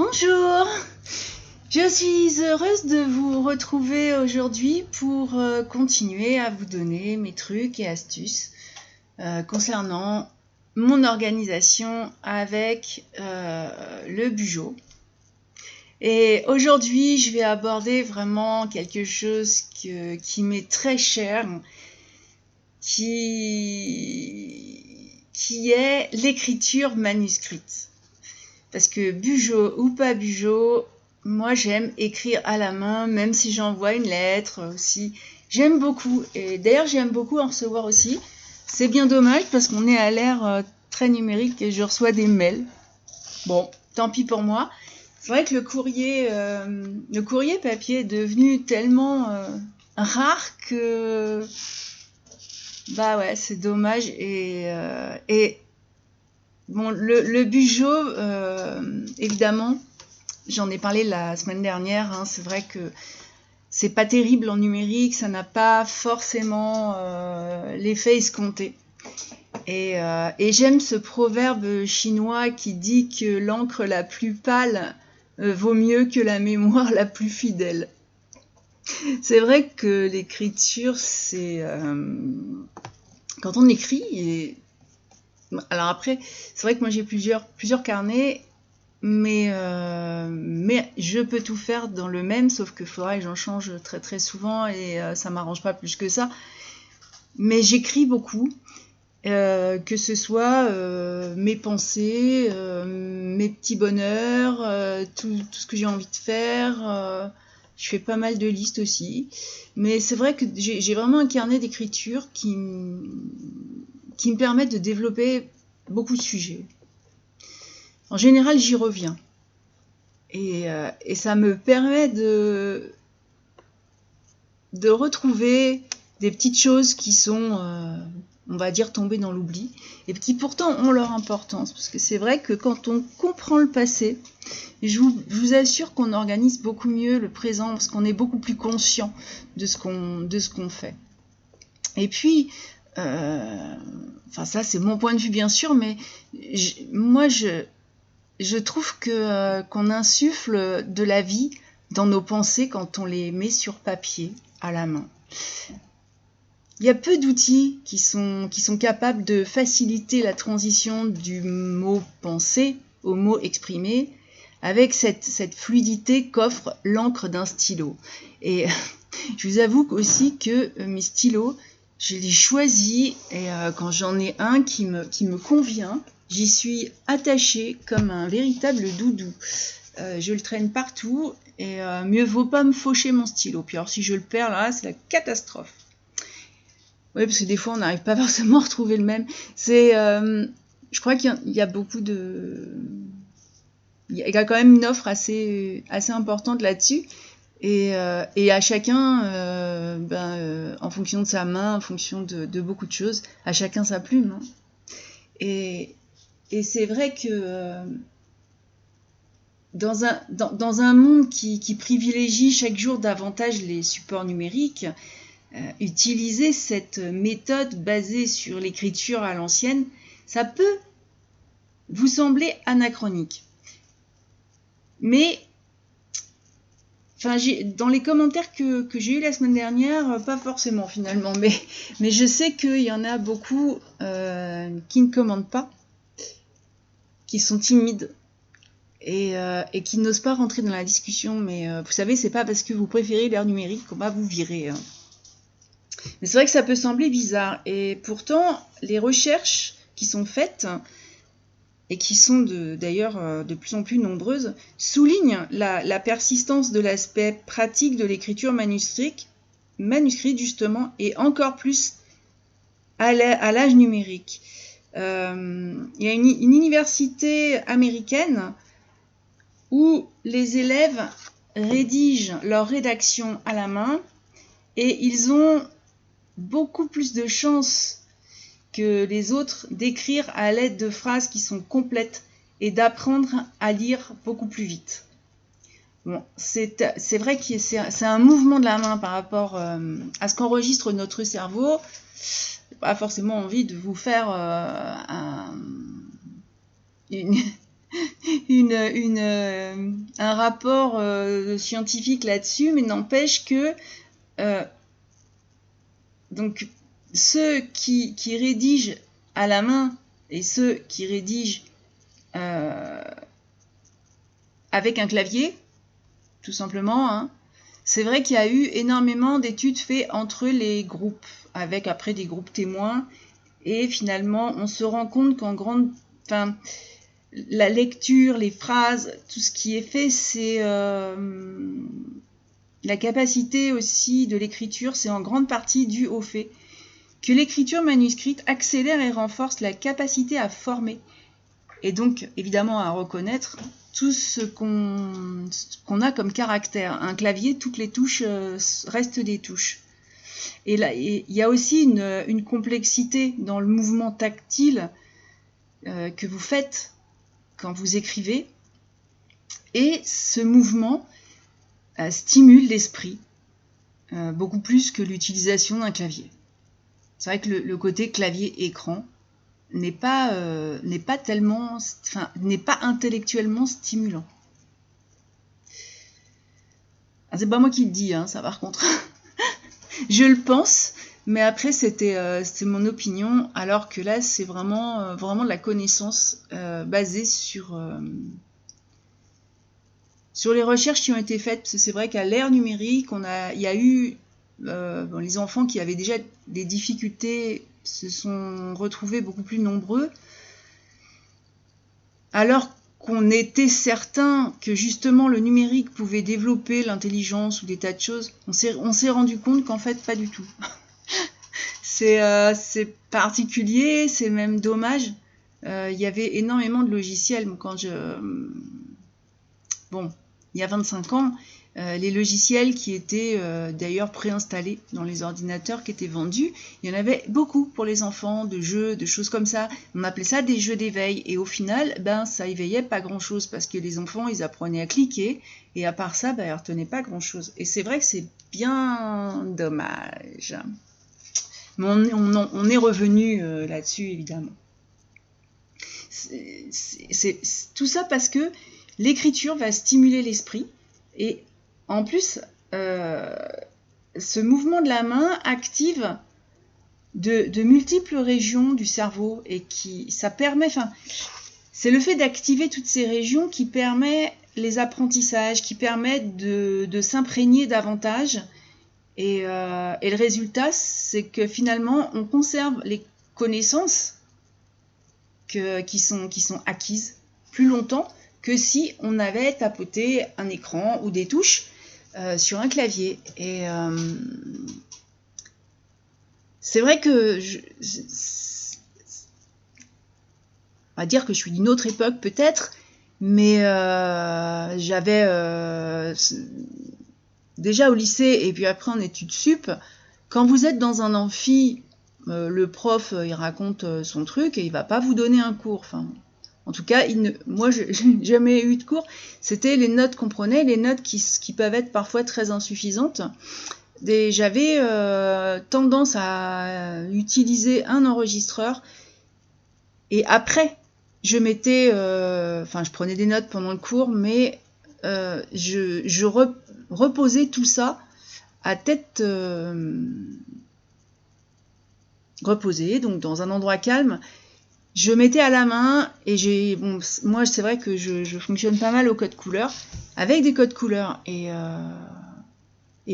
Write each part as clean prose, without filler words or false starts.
Bonjour, je suis heureuse de vous retrouver aujourd'hui pour continuer à vous donner mes trucs et astuces concernant mon organisation avec le Bugeot. Et aujourd'hui, je vais aborder vraiment quelque chose qui m'est très cher, qui est l'écriture manuscrite. Parce que Bugeot ou pas Bugeot, moi j'aime écrire à la main, même si j'envoie une lettre aussi. J'aime beaucoup, et d'ailleurs j'aime beaucoup en recevoir aussi. C'est bien dommage parce qu'on est à l'ère très numérique et je reçois des mails. Bon, tant pis pour moi. C'est vrai que le courrier papier est devenu tellement rare que bah ouais, c'est dommage. Et bon, le Bugeot, évidemment, j'en ai parlé la semaine dernière, hein, c'est vrai que c'est pas terrible en numérique, ça n'a pas forcément l'effet escompté. Et j'aime ce proverbe chinois qui dit que l'encre la plus pâle vaut mieux que la mémoire la plus fidèle. C'est vrai que l'écriture, c'est... quand on écrit... Alors après, c'est vrai que moi j'ai plusieurs carnets, mais je peux tout faire dans le même, sauf qu'il faudra que j'en change très très souvent et ça m'arrange pas plus que ça. Mais j'écris beaucoup, que ce soit mes pensées, mes petits bonheurs, tout ce que j'ai envie de faire. Je fais pas mal de listes aussi, mais c'est vrai que j'ai vraiment un carnet d'écriture qui me permettent de développer beaucoup de sujets. En général, j'y reviens. Et ça me permet de retrouver des petites choses qui sont, on va dire, tombées dans l'oubli, et qui pourtant ont leur importance. Parce que c'est vrai que quand on comprend le passé, je vous assure qu'on organise beaucoup mieux le présent, parce qu'on est beaucoup plus conscient de ce qu'on fait. Et puis, enfin ça c'est mon point de vue bien sûr, mais moi je trouve qu'on insuffle de la vie dans nos pensées quand on les met sur papier à la main. Il y a peu d'outils qui sont capables de faciliter la transition du mot pensé au mot exprimé avec cette fluidité qu'offre l'encre d'un stylo. Et je vous avoue aussi que mes stylos, je les choisis et quand j'en ai un qui me convient, j'y suis attachée comme un véritable doudou. Je le traîne partout et mieux vaut pas me faucher mon stylo. Puis alors si je le perds là, c'est la catastrophe. Oui, parce que des fois on n'arrive pas forcément à retrouver le même. Je crois qu'il y a beaucoup de... Il y a quand même une offre assez importante là-dessus. Et à chacun, en fonction de sa main, en fonction de beaucoup de choses, à chacun sa plume. Hein. Et c'est vrai que dans un monde qui privilégie chaque jour davantage les supports numériques, utiliser cette méthode basée sur l'écriture à l'ancienne, ça peut vous sembler anachronique. Mais enfin, dans les commentaires que j'ai eu la semaine dernière, pas forcément finalement, mais je sais qu'il y en a beaucoup qui ne commentent pas, qui sont timides et qui n'osent pas rentrer dans la discussion. Mais vous savez, c'est pas parce que vous préférez l'ère numérique qu'on va vous virer. Hein. Mais c'est vrai que ça peut sembler bizarre. Et pourtant, les recherches qui sont faites, et qui sont d'ailleurs de plus en plus nombreuses, soulignent la persistance de l'aspect pratique de l'écriture manuscrite justement, et encore plus à l'âge numérique. Il y a une université américaine où les élèves rédigent leur rédaction à la main et ils ont beaucoup plus de chances que les autres d'écrire à l'aide de phrases qui sont complètes et d'apprendre à lire beaucoup plus vite. Bon, c'est vrai que c'est un mouvement de la main par rapport à ce qu'enregistre notre cerveau. J'ai pas forcément envie de vous faire une un rapport scientifique là-dessus, mais n'empêche que donc ceux qui rédigent à la main et ceux qui rédigent avec un clavier, tout simplement, hein, c'est vrai qu'il y a eu énormément d'études faites entre les groupes, avec après des groupes témoins, et finalement on se rend compte la lecture, les phrases, tout ce qui est fait, c'est la capacité aussi de l'écriture, c'est en grande partie dû au fait que l'écriture manuscrite accélère et renforce la capacité à former, et donc évidemment à reconnaître tout ce qu'on a comme caractère. Un clavier, toutes les touches restent des touches. Et là, il y a aussi une complexité dans le mouvement tactile que vous faites quand vous écrivez. Et ce mouvement stimule l'esprit beaucoup plus que l'utilisation d'un clavier. C'est vrai que le côté clavier-écran n'est pas intellectuellement stimulant. Ah, c'est pas moi qui le dis, hein, ça par contre. Je le pense, mais après c'était mon opinion, alors que là c'est vraiment de la connaissance basée sur les recherches qui ont été faites. C'est vrai qu'à l'ère numérique, il y a eu les enfants qui avaient déjà des difficultés se sont retrouvés beaucoup plus nombreux, alors qu'on était certain que justement le numérique pouvait développer l'intelligence ou des tas de choses. On s'est rendu compte qu'en fait pas du tout. C'est particulier, c'est même dommage. Il y avait énormément de logiciels. Il y a 25 ans, les logiciels qui étaient d'ailleurs préinstallés dans les ordinateurs qui étaient vendus, il y en avait beaucoup pour les enfants, de jeux, de choses comme ça. On appelait ça des jeux d'éveil. Et au final, ça éveillait pas grand-chose parce que les enfants, ils apprenaient à cliquer. Et à part ça, ils retenaient pas grand-chose. Et c'est vrai que c'est bien dommage. Mais on est revenu là-dessus, évidemment. C'est tout ça parce que l'écriture va stimuler l'esprit et en plus, ce mouvement de la main active de multiples régions du cerveau et ça permet, c'est le fait d'activer toutes ces régions qui permet les apprentissages, qui permettent de s'imprégner davantage et le résultat, c'est que finalement, on conserve les connaissances qui sont acquises plus longtemps que si on avait tapoté un écran ou des touches sur un clavier. Et c'est vrai que on va dire que je suis d'une autre époque peut-être, mais j'avais déjà au lycée et puis après en études sup, quand vous êtes dans un amphi, le prof il raconte son truc et il va pas vous donner un cours. En tout cas, moi, je n'ai jamais eu de cours. C'était les notes qu'on prenait, les notes qui peuvent être parfois très insuffisantes. J'avais tendance à utiliser un enregistreur. Et après, je prenais des notes pendant le cours, mais je reposais tout ça à tête reposée, donc dans un endroit calme. Je mettais à la main et moi c'est vrai que je fonctionne pas mal au code couleur, avec des codes couleurs et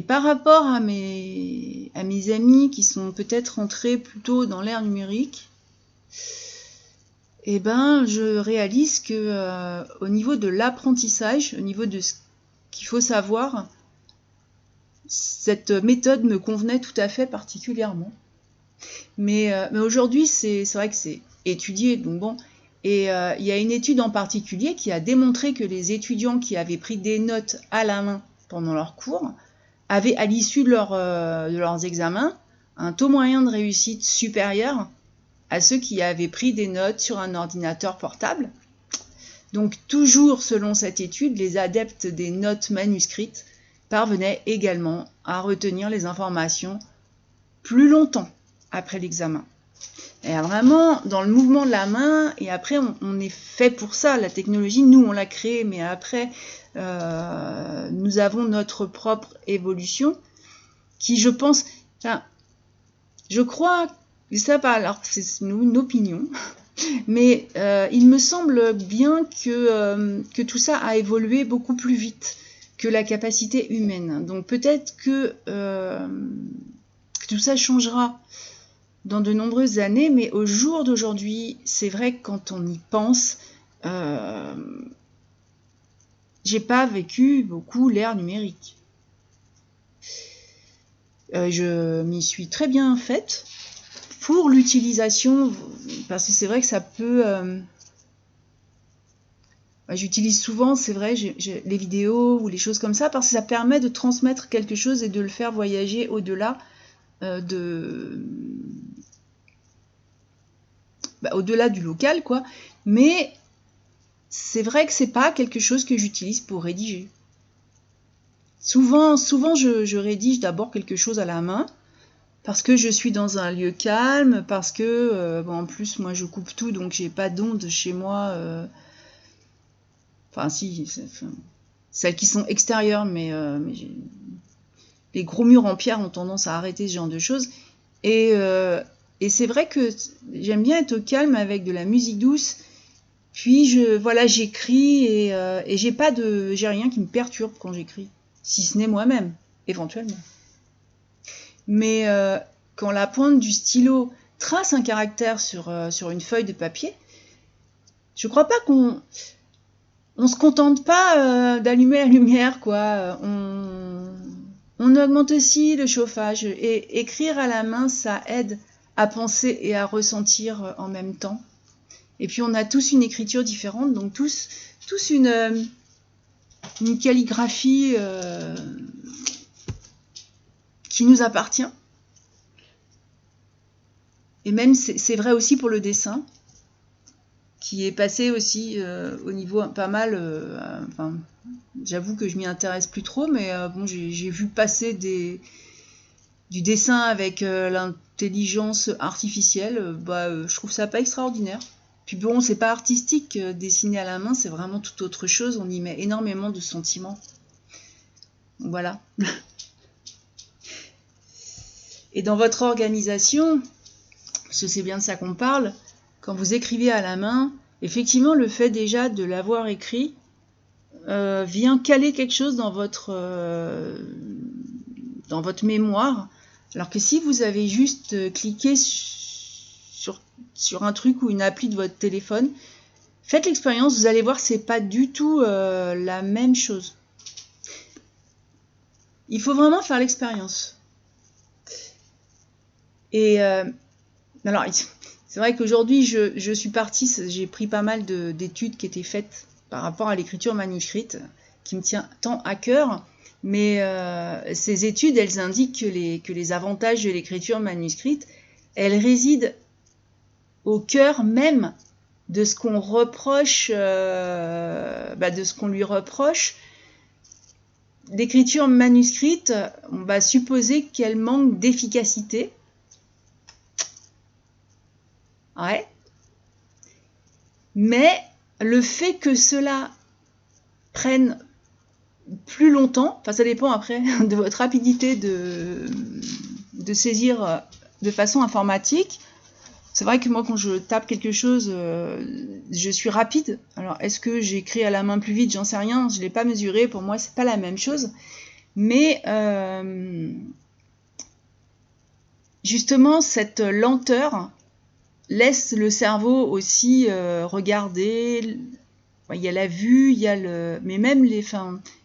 par rapport à mes amis qui sont peut-être entrés plutôt dans l'ère numérique, je réalise que au niveau de l'apprentissage, au niveau de ce qu'il faut savoir, cette méthode me convenait tout à fait particulièrement. Mais aujourd'hui, c'est vrai que c'est étudié, donc bon. Et il y a une étude en particulier qui a démontré que les étudiants qui avaient pris des notes à la main pendant leur cours avaient, à l'issue de leurs examens, un taux moyen de réussite supérieur à ceux qui avaient pris des notes sur un ordinateur portable. Donc toujours selon cette étude, les adeptes des notes manuscrites parvenaient également à retenir les informations plus longtemps après l'examen. Et vraiment, dans le mouvement de la main, et après, on est fait pour ça. La technologie, nous, on l'a créée, mais après, nous avons notre propre évolution qui, je pense, enfin, je crois, ça va, alors c'est une opinion, mais il me semble bien que tout ça a évolué beaucoup plus vite que la capacité humaine. Donc peut-être que tout ça changera dans de nombreuses années, mais au jour d'aujourd'hui, c'est vrai que quand on y pense, j'ai pas vécu beaucoup l'ère numérique. Je m'y suis très bien faite pour l'utilisation, parce que c'est vrai que ça peut... j'utilise souvent, c'est vrai, les vidéos ou les choses comme ça, parce que ça permet de transmettre quelque chose et de le faire voyager au-delà au-delà du local, quoi. Mais c'est vrai que c'est pas quelque chose que j'utilise pour rédiger. Souvent je rédige d'abord quelque chose à la main, parce que je suis dans un lieu calme, parce que, en plus, moi, je coupe tout, donc j'ai pas d'ondes chez moi. Enfin, si, celles qui sont extérieures, mais les gros murs en pierre ont tendance à arrêter ce genre de choses. Et c'est vrai que j'aime bien être au calme avec de la musique douce. Puis j'écris et j'ai rien qui me perturbe quand j'écris, si ce n'est moi-même, éventuellement. Mais quand la pointe du stylo trace un caractère sur une feuille de papier, je crois pas qu'on se contente pas d'allumer la lumière, quoi. On augmente aussi le chauffage. Et écrire à la main, ça aide à penser et à ressentir en même temps. Et puis on a tous une écriture différente, donc tous une calligraphie qui nous appartient. Et même c'est vrai aussi pour le dessin, qui est passé aussi au niveau pas mal. Enfin, j'avoue que je m'y intéresse plus trop, mais bon, j'ai vu passer du dessin avec l'intelligence artificielle. Je trouve ça pas extraordinaire. Puis bon, c'est pas artistique, dessiner à la main, c'est vraiment tout autre chose. On y met énormément de sentiments. Donc, voilà. Et dans votre organisation, parce que c'est bien de ça qu'on parle, quand vous écrivez à la main, effectivement, le fait déjà de l'avoir écrit vient caler quelque chose dans votre mémoire, alors que si vous avez juste cliqué sur un truc ou une appli de votre téléphone, faites l'expérience, vous allez voir, c'est pas du tout la même chose. Il faut vraiment faire l'expérience. Et alors, c'est vrai qu'aujourd'hui, je suis partie, j'ai pris pas mal d'études qui étaient faites par rapport à l'écriture manuscrite, qui me tient tant à cœur, mais ces études, elles indiquent que les avantages de l'écriture manuscrite, elles résident au cœur même de ce qu'on reproche, de ce qu'on lui reproche. L'écriture manuscrite, on va supposer qu'elle manque d'efficacité. Ouais. Mais le fait que cela prenne plus longtemps, enfin ça dépend après de votre rapidité de saisir de façon informatique. C'est vrai que moi quand je tape quelque chose, je suis rapide. Alors est-ce que j'écris à la main plus vite? J'en sais rien, je ne l'ai pas mesuré, pour moi c'est pas la même chose. Mais justement cette lenteur laisse le cerveau aussi regarder. Il y a la vue, il y a mais même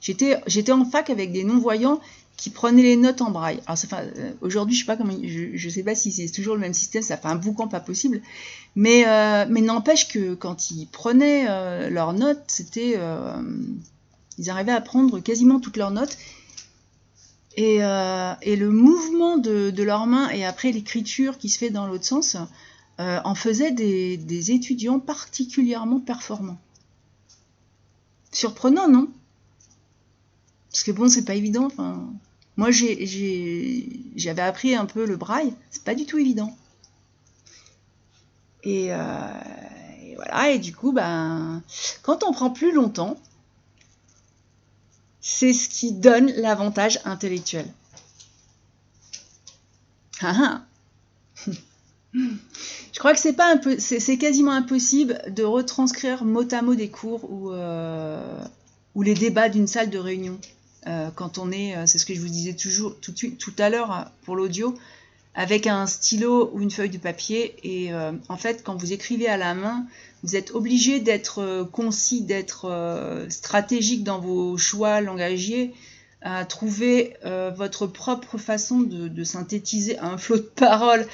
j'étais en fac avec des non-voyants qui prenaient les notes en braille. Alors aujourd'hui, je sais pas comment, je sais pas si c'est toujours le même système, ça fait un boucan pas possible. Mais n'empêche que quand ils prenaient leurs notes, ils arrivaient à prendre quasiment toutes leurs notes. Et le mouvement de leurs mains et après l'écriture qui se fait dans l'autre sens en faisait des étudiants particulièrement performants. Surprenant, non? Parce que bon, c'est pas évident. Enfin, moi, j'avais appris un peu le braille. C'est pas du tout évident. Et voilà, et du coup, ben, quand on prend plus longtemps, c'est ce qui donne l'avantage intellectuel. Ah, ah. Je crois que c'est quasiment impossible de retranscrire mot à mot des cours ou les débats d'une salle de réunion. Quand on est, c'est ce que je vous disais tout à l'heure pour l'audio, avec un stylo ou une feuille de papier. Et en fait, quand vous écrivez à la main, vous êtes obligé d'être concis, d'être stratégique dans vos choix langagiers, à trouver votre propre façon de synthétiser un flot de paroles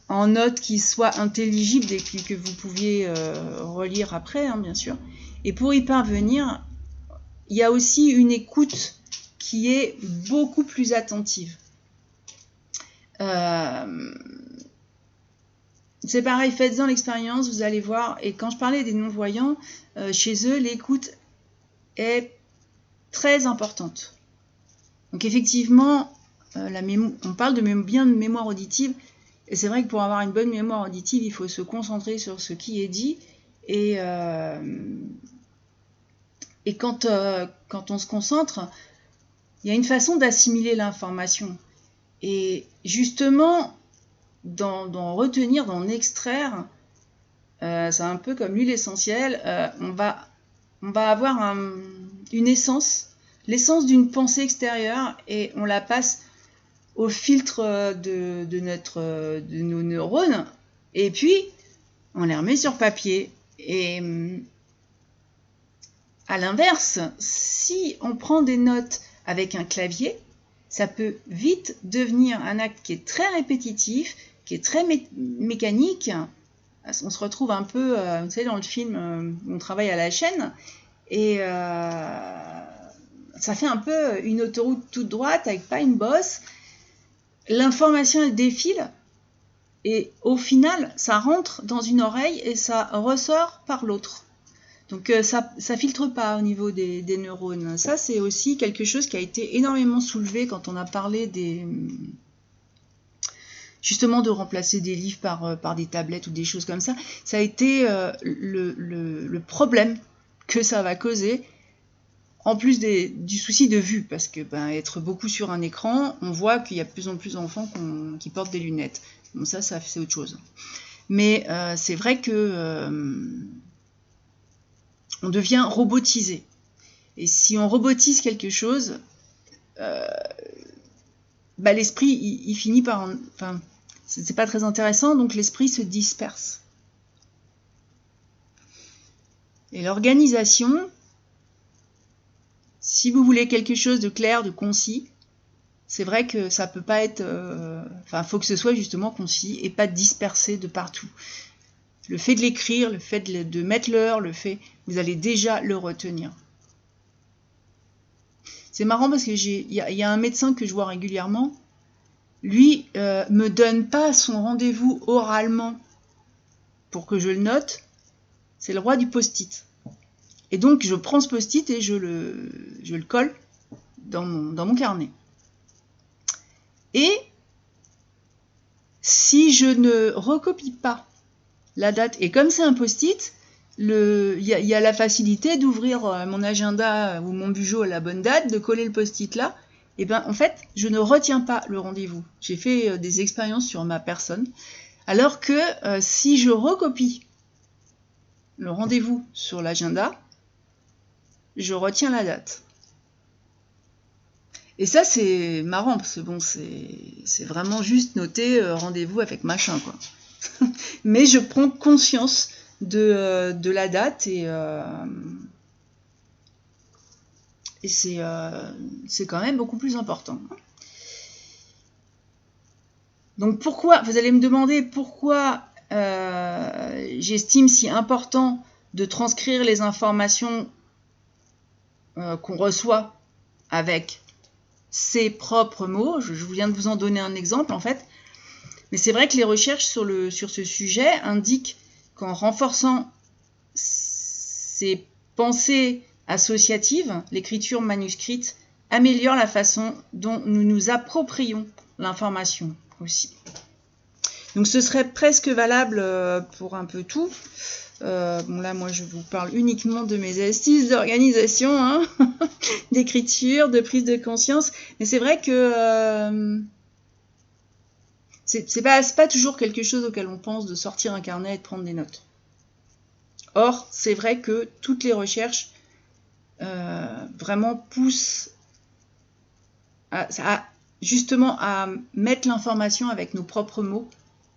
en notes qui soient intelligibles et que vous pouviez relire après, hein, bien sûr. Et pour y parvenir, il y a aussi une écoute qui est beaucoup plus attentive. C'est pareil, faites-en l'expérience, vous allez voir. Et quand je parlais des non-voyants, chez eux, l'écoute est très importante. Donc effectivement, on parle bien de mémoire auditive, et c'est vrai que pour avoir une bonne mémoire auditive, il faut se concentrer sur ce qui est dit. Et quand on se concentre, il y a une façon d'assimiler l'information. Et justement, d'en retenir, d'en extraire, c'est un peu comme l'huile essentielle, on va avoir une essence, l'essence d'une pensée extérieure, et on la passe au filtre de nos neurones, et puis on les remet sur papier. Et à l'inverse, si on prend des notes avec un clavier, ça peut vite devenir un acte qui est très répétitif, qui est très mécanique. On se retrouve un peu, vous savez, dans le film, on travaille à la chaîne, et ça fait un peu une autoroute toute droite avec pas une bosse. L'information, elle défile, et au final, ça rentre dans une oreille et ça ressort par l'autre. Donc ça filtre pas au niveau des neurones. Ça, c'est aussi quelque chose qui a été énormément soulevé quand on a parlé justement de remplacer des livres par des tablettes ou des choses comme ça. Ça a été le problème que ça va causer, en plus du souci de vue, parce que être beaucoup sur un écran, on voit qu'il y a de plus en plus d'enfants qui portent des lunettes. Bon, ça c'est autre chose. Mais c'est vrai que on devient robotisé. Et si on robotise quelque chose, l'esprit, il finit par... Enfin, c'est pas très intéressant, donc l'esprit se disperse. Et l'organisation, si vous voulez quelque chose de clair, de concis, c'est vrai que ça peut pas être... faut que ce soit justement concis et pas dispersé de partout. Le fait de l'écrire, le fait de mettre l'heure, vous allez déjà le retenir. C'est marrant parce que il y a un médecin que je vois régulièrement. Lui me donne pas son rendez-vous oralement pour que je le note. C'est le roi du post-it. Et donc je prends ce post-it et je le colle dans mon carnet. Et si je ne recopie pas la date, et comme c'est un post-it, il y a la facilité d'ouvrir mon agenda ou mon bugeot à la bonne date, de coller le post-it là, et en fait, je ne retiens pas le rendez-vous. J'ai fait des expériences sur ma personne, alors que si je recopie le rendez-vous sur l'agenda, je retiens la date. Et ça, c'est marrant, parce que bon, c'est vraiment juste noter rendez-vous avec machin, quoi. Mais je prends conscience de la date et c'est quand même beaucoup plus important. Donc pourquoi, vous allez me demander pourquoi j'estime si important de transcrire les informations qu'on reçoit avec ses propres mots. Je viens de vous en donner un exemple en fait. Mais c'est vrai que les recherches sur ce sujet indiquent qu'en renforçant ces pensées associatives, l'écriture manuscrite améliore la façon dont nous nous approprions l'information aussi. Donc ce serait presque valable pour un peu tout. Bon là, moi, je vous parle uniquement de mes astuces d'organisation, hein, d'écriture, de prise de conscience. Mais c'est vrai que c'est pas toujours quelque chose auquel on pense de sortir un carnet et de prendre des notes. Or, c'est vrai que toutes les recherches vraiment poussent justement à mettre l'information avec nos propres mots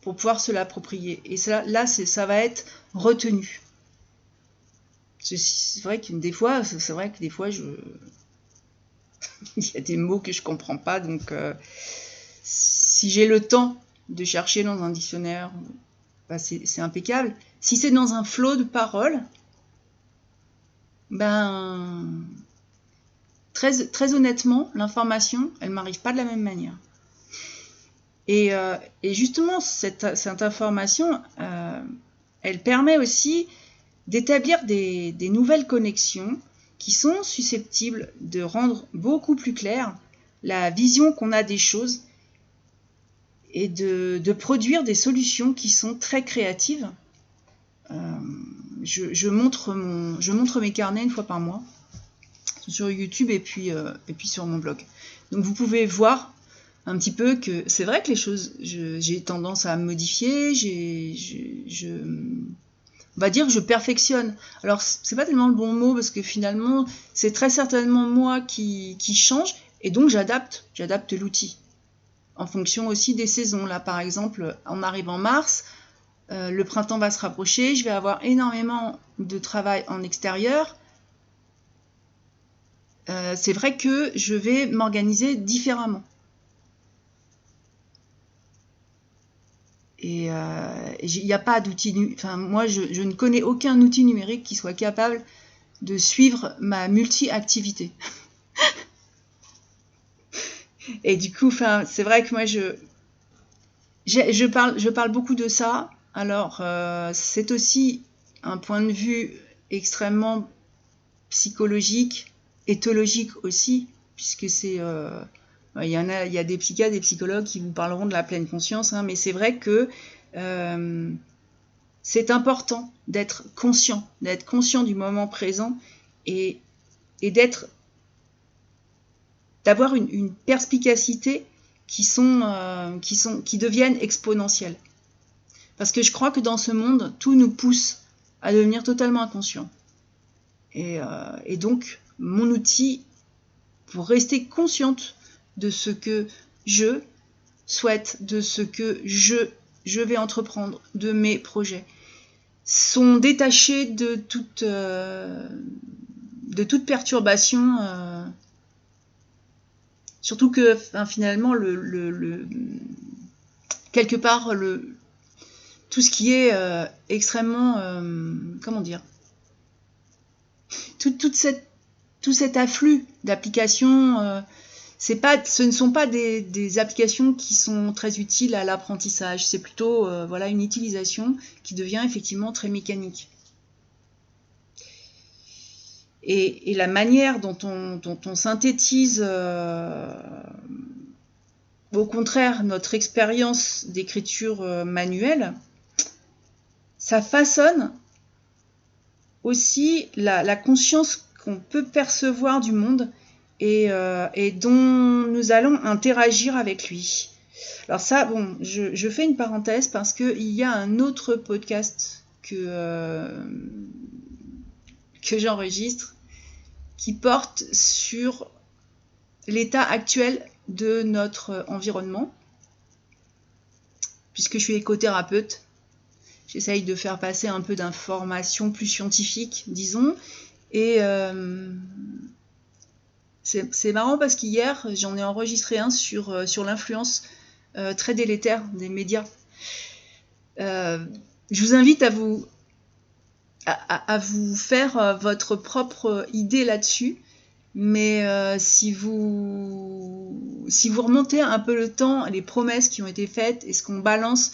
pour pouvoir se l'approprier. Et ça, là, ça va être retenu. C'est vrai que des fois, il y a des mots que je comprends pas, donc si j'ai le temps de chercher dans un dictionnaire, bah c'est impeccable. Si c'est dans un flot de paroles, ben très honnêtement, l'information, elle m'arrive pas de la même manière. Et justement, cette information, elle permet aussi d'établir des nouvelles connexions qui sont susceptibles de rendre beaucoup plus claire la vision qu'on a des choses et de produire des solutions qui sont très créatives. Je montre mes carnets une fois par mois sur YouTube et puis sur mon blog. Donc vous pouvez voir un petit peu que c'est vrai que les choses, j'ai tendance à modifier, on va dire que je perfectionne. Alors, c'est pas tellement le bon mot parce que finalement, c'est très certainement moi qui change et donc j'adapte l'outil en fonction aussi des saisons. Là, par exemple, on arrive en mars, le printemps va se rapprocher, je vais avoir énormément de travail en extérieur. C'est vrai que je vais m'organiser différemment. Et il n'y a pas d'outil, enfin moi je ne connais aucun outil numérique qui soit capable de suivre ma multi-activité. Et du coup, enfin c'est vrai que moi je parle beaucoup de ça. Alors c'est aussi un point de vue extrêmement psychologique, éthologique aussi, puisque c'est il y a des psychiatres, des psychologues qui vous parleront de la pleine conscience, hein, mais c'est vrai que c'est important d'être conscient du moment présent et d'avoir une perspicacité qui deviennent exponentielles. Parce que je crois que dans ce monde, tout nous pousse à devenir totalement inconscient. Et donc, mon outil pour rester consciente de ce que je souhaite, de ce que je vais entreprendre, de mes projets, sont détachés de toute perturbation. Surtout que finalement, quelque part, tout ce qui est extrêmement... comment dire, tout cet afflux d'applications... ce ne sont pas des applications qui sont très utiles à l'apprentissage, c'est plutôt une utilisation qui devient effectivement très mécanique. Et la manière dont on synthétise au contraire notre expérience d'écriture manuelle, ça façonne aussi la conscience qu'on peut percevoir du monde et dont nous allons interagir avec lui. Alors ça, bon, je fais une parenthèse parce qu'il y a un autre podcast que j'enregistre qui porte sur l'état actuel de notre environnement. Puisque je suis écothérapeute, j'essaye de faire passer un peu d'informations plus scientifiques, disons, et c'est marrant parce qu'hier, j'en ai enregistré un sur l'influence très délétère des médias. Je vous invite à vous faire votre propre idée là-dessus, mais si vous remontez un peu le temps, les promesses qui ont été faites et ce qu'on balance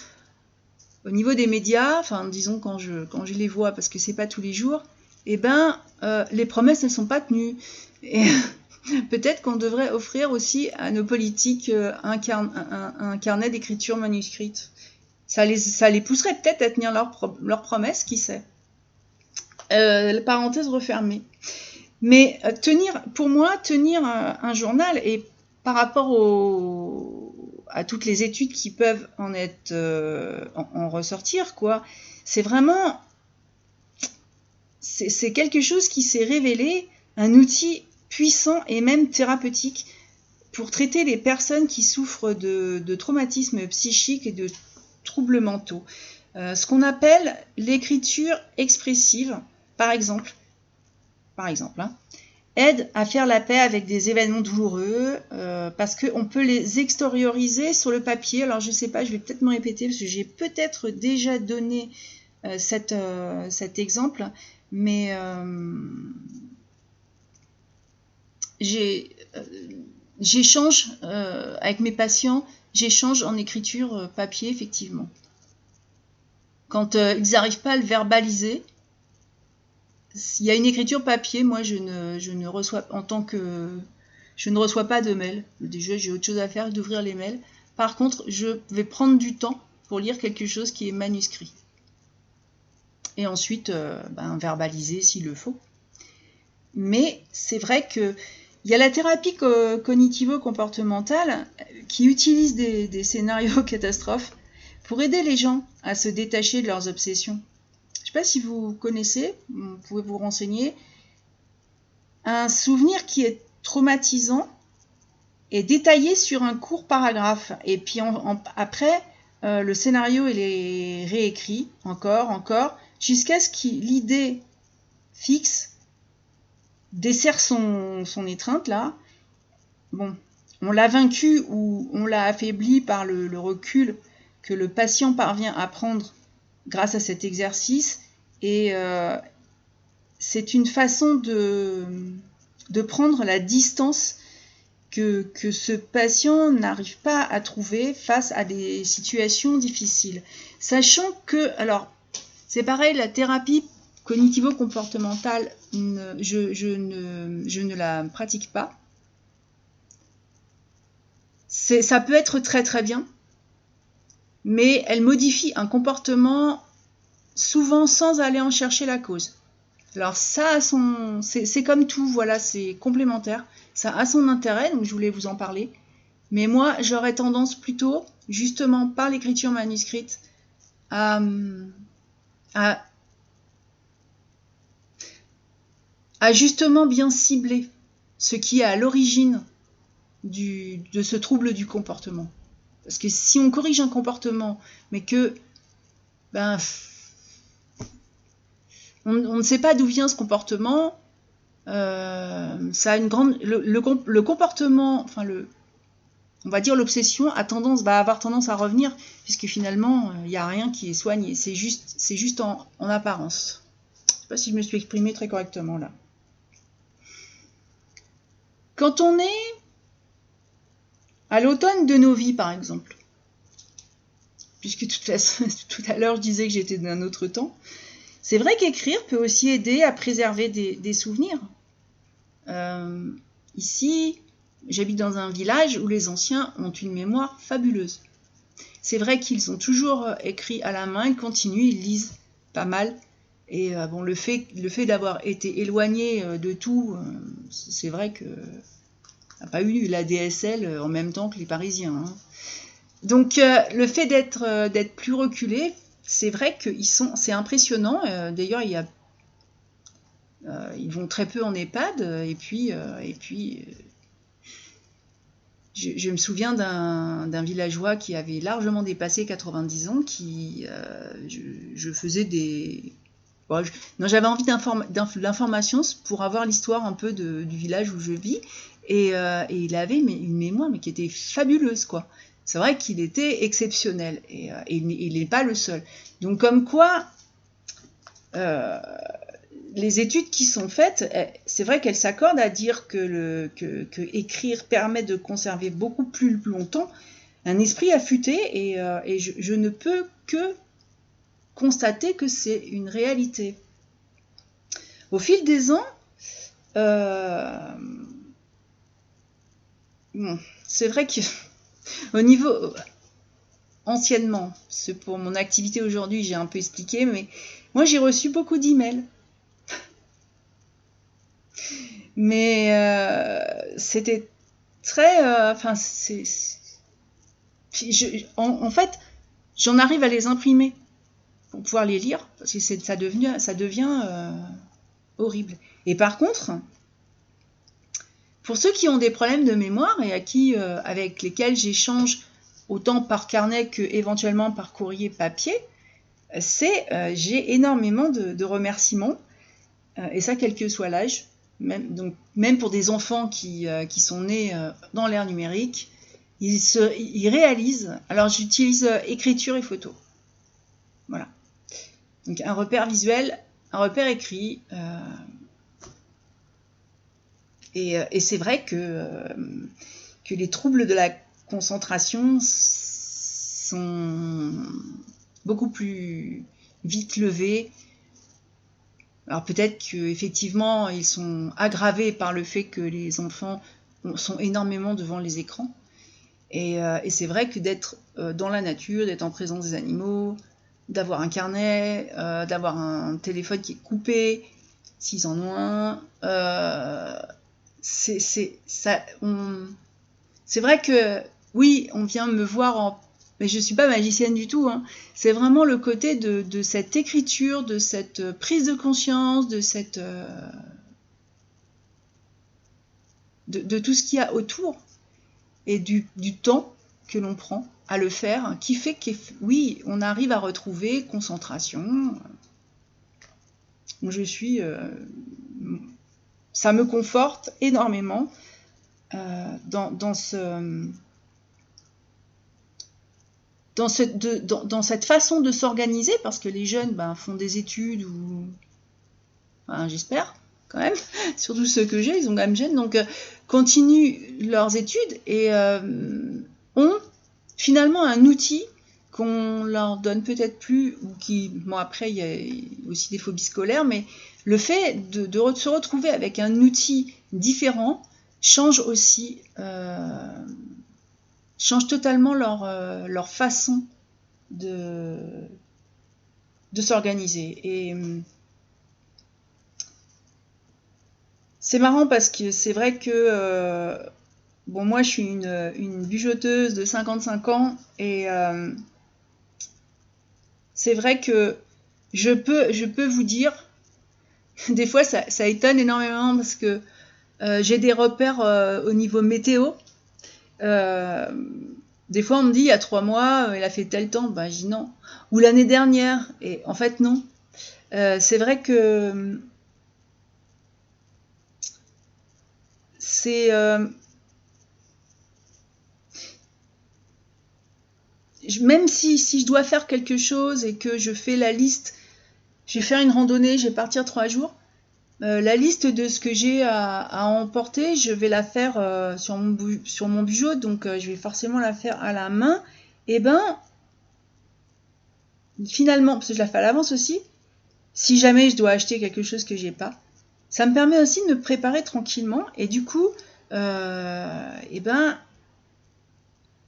au niveau des médias, enfin disons quand je les vois, parce que c'est pas tous les jours, eh ben les promesses ne sont pas tenues. Et peut-être qu'on devrait offrir aussi à nos politiques un carnet d'écriture manuscrite. Ça les pousserait peut-être à tenir leurs promesses, qui sait. La parenthèse refermée. Mais pour moi, tenir un journal, et par rapport à toutes les études qui peuvent en ressortir, quoi, c'est vraiment, c'est quelque chose qui s'est révélé un outil puissant et même thérapeutique pour traiter les personnes qui souffrent de traumatismes psychiques et de troubles mentaux. Ce qu'on appelle l'écriture expressive, par exemple, aide à faire la paix avec des événements douloureux, parce qu'on peut les extérioriser sur le papier. Alors je ne sais pas, je vais peut-être me répéter, parce que j'ai peut-être déjà donné cet exemple, mais j'échange avec mes patients, j'échange en écriture papier, effectivement. Quand ils n'arrivent pas à le verbaliser, s'il y a une écriture papier, moi je ne reçois je ne reçois pas de mail. Déjà, j'ai autre chose à faire que d'ouvrir les mails. Par contre, je vais prendre du temps pour lire quelque chose qui est manuscrit. Et ensuite, verbaliser s'il le faut. Mais c'est vrai qu'il y a la thérapie cognitivo-comportementale qui utilise des scénarios catastrophes pour aider les gens à se détacher de leurs obsessions. Je ne sais pas si vous connaissez, vous pouvez vous renseigner. Un souvenir qui est traumatisant est détaillé sur un court paragraphe. Et puis après, le scénario il est réécrit encore, jusqu'à ce que l'idée fixe dessert son étreinte là. Bon, on l'a vaincu ou on l'a affaibli par le recul que le patient parvient à prendre grâce à cet exercice, et c'est une façon de prendre la distance que ce patient n'arrive pas à trouver face à des situations difficiles. Sachant que, alors, c'est pareil, la thérapie cognitivo-comportementale, je ne la pratique pas. Ça peut être très très bien, mais elle modifie un comportement souvent sans aller en chercher la cause. Alors ça c'est comme tout, voilà, c'est complémentaire, ça a son intérêt, donc je voulais vous en parler. Mais moi, j'aurais tendance plutôt, justement par l'écriture manuscrite, à justement bien cibler ce qui est à l'origine de ce trouble du comportement. Parce que si on corrige un comportement, mais que on ne sait pas d'où vient ce comportement, ça a une grande. Le comportement, on va dire l'obsession va avoir tendance à revenir, puisque finalement, il n'y a rien qui est soigné. C'est juste en apparence. Je ne sais pas si je me suis exprimée très correctement là. Quand on est à l'automne de nos vies, par exemple, puisque tout à l'heure je disais que j'étais d'un autre temps, c'est vrai qu'écrire peut aussi aider à préserver des souvenirs. Ici, j'habite dans un village où les anciens ont une mémoire fabuleuse. C'est vrai qu'ils ont toujours écrit à la main, ils continuent, ils lisent pas mal. Et le fait d'avoir été éloigné de tout, c'est vrai que n'a pas eu la DSL en même temps que les Parisiens. Hein. Donc le fait d'être plus reculé, c'est vrai que c'est impressionnant. D'ailleurs, ils vont très peu en EHPAD. Et puis je me souviens d'un villageois qui avait largement dépassé 90 ans, je faisais des... j'avais envie d'informations pour avoir l'histoire un peu du village où je vis. Et il avait une mémoire mais qui était fabuleuse, quoi. C'est vrai qu'il était exceptionnel, et il n'est pas le seul. Donc comme quoi, les études qui sont faites, c'est vrai qu'elles s'accordent à dire que écrire permet de conserver beaucoup plus longtemps un esprit affûté, et je ne peux que constater que c'est une réalité. Au fil des ans, c'est vrai qu'au niveau... anciennement, pour mon activité aujourd'hui, j'ai un peu expliqué, mais moi j'ai reçu beaucoup d'emails. Mais c'était très... en fait, j'en arrive à les imprimer pour pouvoir les lire, parce que ça devient horrible. Et par contre, pour ceux qui ont des problèmes de mémoire et avec lesquels j'échange autant par carnet que éventuellement par courrier papier, j'ai énormément de remerciements, et ça quel que soit l'âge, même pour des enfants qui sont nés dans l'ère numérique, ils réalisent. Alors j'utilise écriture et photo. Voilà. Donc un repère visuel, un repère écrit. Et c'est vrai que les troubles de la concentration sont beaucoup plus vite levés. Alors peut-être qu'effectivement, ils sont aggravés par le fait que les enfants sont énormément devant les écrans. Et c'est vrai que d'être dans la nature, d'être en présence des animaux, d'avoir un carnet, d'avoir un téléphone qui est coupé, s'ils en ont un, c'est vrai que oui, on vient me voir mais je ne suis pas magicienne du tout, hein. C'est vraiment le côté de cette écriture, de cette prise de conscience, de tout ce qu'il y a autour et du temps que l'on prend à le faire, qui fait que oui, on arrive à retrouver concentration. Ça me conforte énormément dans cette façon de s'organiser, parce que les jeunes font des études j'espère quand même, surtout ceux que j'ai, ils ont quand même jeunes, donc continuent leurs études et ont finalement un outil qu'on leur donne peut-être plus, ou après il y a aussi des phobies scolaires, mais le fait de se retrouver avec un outil différent change totalement leur façon de s'organiser. Et c'est marrant parce que c'est vrai que moi je suis une bugeoteuse de 55 ans et c'est vrai que je peux vous dire, des fois ça étonne énormément parce que j'ai des repères au niveau météo. Des fois on me dit il y a 3 mois il a fait tel temps, je dis non, ou l'année dernière, et en fait non. C'est vrai que c'est même si je dois faire quelque chose et que je fais la liste, je vais faire une randonnée, je vais partir 3 jours, la liste de ce que j'ai à emporter, je vais la faire sur mon bugeot, donc je vais forcément la faire à la main. Et finalement, parce que je la fais à l'avance aussi, si jamais je dois acheter quelque chose que j'ai pas, ça me permet aussi de me préparer tranquillement, et du coup,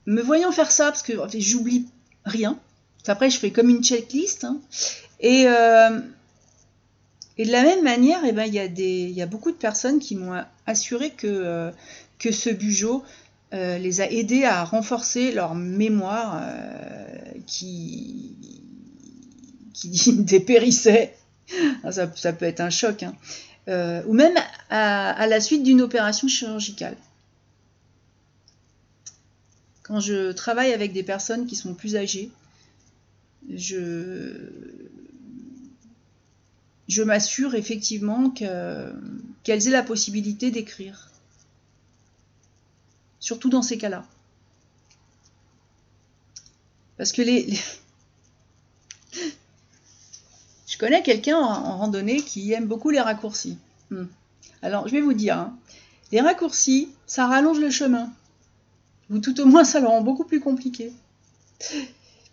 me voyant faire ça, parce que en fait, j'oublie rien. Après, je fais comme une checklist, hein, et de la même manière, il y a beaucoup de personnes qui m'ont assuré que ce bugeot les a aidés à renforcer leur mémoire qui dépérissait. Ça peut être un choc, hein. Ou même à la suite d'une opération chirurgicale. Quand je travaille avec des personnes qui sont plus âgées, je m'assure effectivement qu'elles aient la possibilité d'écrire. Surtout dans ces cas-là. Parce que je connais quelqu'un en randonnée qui aime beaucoup les raccourcis. Alors, je vais vous dire, hein, les raccourcis, ça rallonge le chemin. Ou tout au moins, ça le rend beaucoup plus compliqué.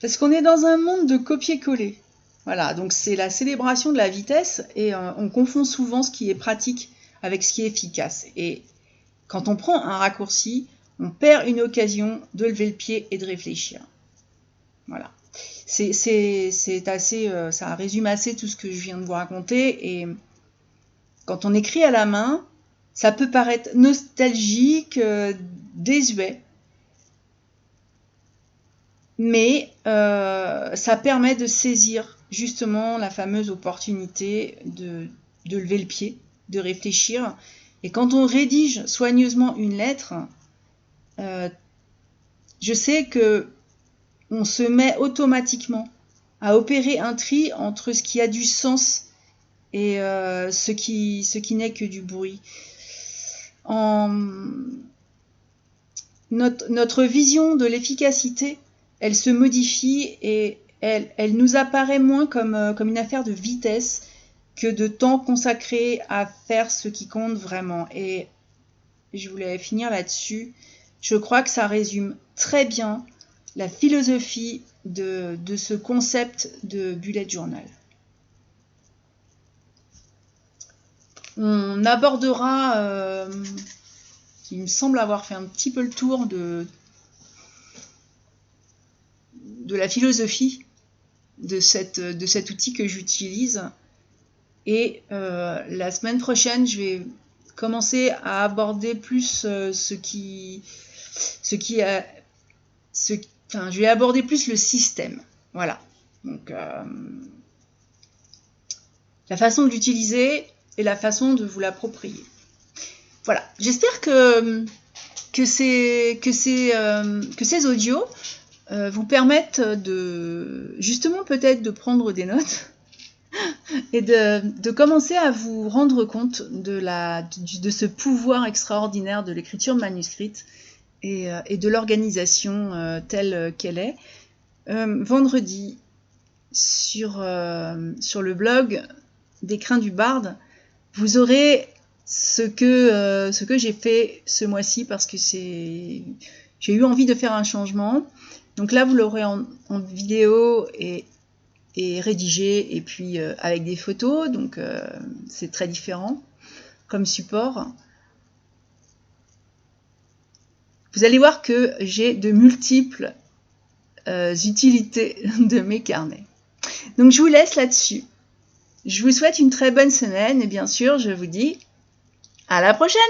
Parce qu'on est dans un monde de copier-coller. Voilà, donc c'est la célébration de la vitesse et on confond souvent ce qui est pratique avec ce qui est efficace. Et quand on prend un raccourci, on perd une occasion de lever le pied et de réfléchir. Voilà. C'est assez, ça résume assez tout ce que je viens de vous raconter. Et quand on écrit à la main, ça peut paraître nostalgique, désuet, mais ça permet de saisir justement la fameuse opportunité de lever le pied, de réfléchir. Et quand on rédige soigneusement une lettre, je sais que on se met automatiquement à opérer un tri entre ce qui a du sens et ce qui n'est que du bruit. Notre vision de l'efficacité, elle se modifie et elle nous apparaît moins comme une affaire de vitesse que de temps consacré à faire ce qui compte vraiment. Et je voulais finir là-dessus. Je crois que ça résume très bien la philosophie de ce concept de bullet journal. On abordera, il me semble avoir fait un petit peu le tour de la philosophie de cet outil que j'utilise. Et la semaine prochaine, je vais commencer à aborder plus je vais aborder plus le système. Voilà. Donc, la façon de l'utiliser et la façon de vous l'approprier. Voilà. J'espère que ces audios vous permettent justement peut-être de prendre des notes et de commencer à vous rendre compte de ce pouvoir extraordinaire de l'écriture manuscrite et de l'organisation telle qu'elle est. Vendredi, sur le blog des Crins du Barde, vous aurez ce que j'ai fait ce mois-ci parce que j'ai eu envie de faire un changement. Donc là, vous l'aurez en vidéo et rédigé et puis avec des photos. Donc c'est très différent comme support. Vous allez voir que j'ai de multiples utilités de mes carnets. Donc je vous laisse là-dessus. Je vous souhaite une très bonne semaine et bien sûr, je vous dis à la prochaine!